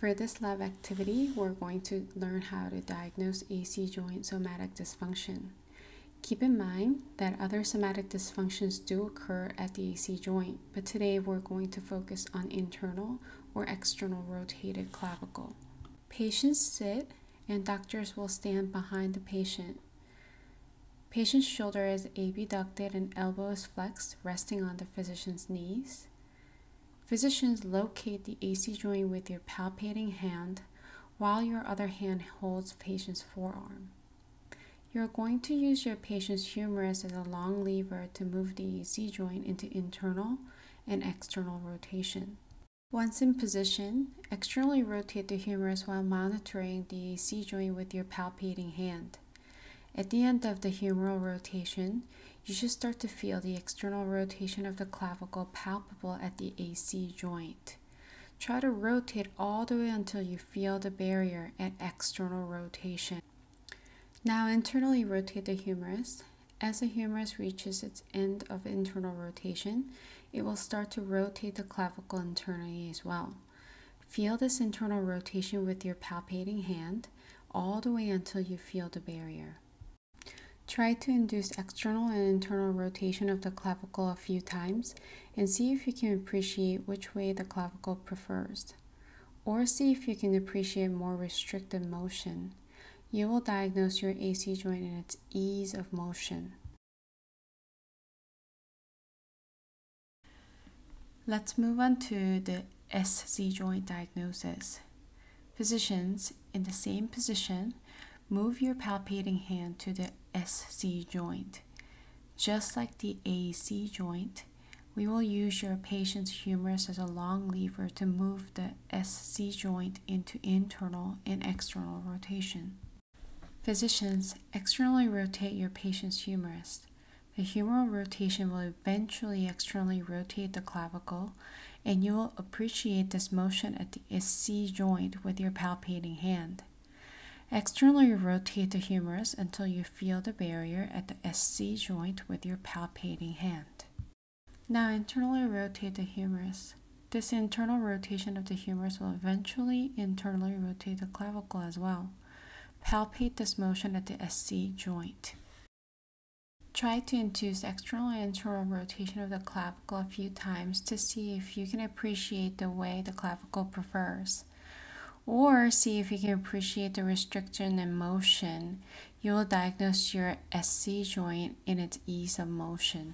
For this lab activity, we're going to learn how to diagnose AC joint somatic dysfunction. Keep in mind that other somatic dysfunctions do occur at the AC joint, but today we're going to focus on internal or external rotated clavicle. Patients sit and doctors will stand behind the patient. Patient's shoulder is abducted and elbow is flexed, resting on the physician's knees. Physicians locate the AC joint with your palpating hand while your other hand holds patient's forearm. You're going to use your patient's humerus as a long lever to move the AC joint into internal and external rotation. Once in position, externally rotate the humerus while monitoring the AC joint with your palpating hand. At the end of the humeral rotation, you should start to feel the external rotation of the clavicle palpable at the AC joint. Try to rotate all the way until you feel the barrier at external rotation. Now internally rotate the humerus. As the humerus reaches its end of internal rotation, it will start to rotate the clavicle internally as well. Feel this internal rotation with your palpating hand all the way until you feel the barrier. Try to induce external and internal rotation of the clavicle a few times and see if you can appreciate which way the clavicle prefers. Or see if you can appreciate more restricted motion. You will diagnose your AC joint in its ease of motion. Let's move on to the SC joint diagnosis. Physicians, in the same position, move your palpating hand to the SC joint. Just like the AC joint, we will use your patient's humerus as a long lever to move the SC joint into internal and external rotation. Physicians, externally rotate your patient's humerus. The humeral rotation will eventually externally rotate the clavicle, and you will appreciate this motion at the SC joint with your palpating hand. Externally rotate the humerus until you feel the barrier at the SC joint with your palpating hand. Now internally rotate the humerus. This internal rotation of the humerus will eventually internally rotate the clavicle as well. Palpate this motion at the SC joint. Try to induce external and internal rotation of the clavicle a few times to see if you can appreciate the way the clavicle prefers. Or see if you can appreciate the restriction and motion. You will diagnose your SC joint in its ease of motion.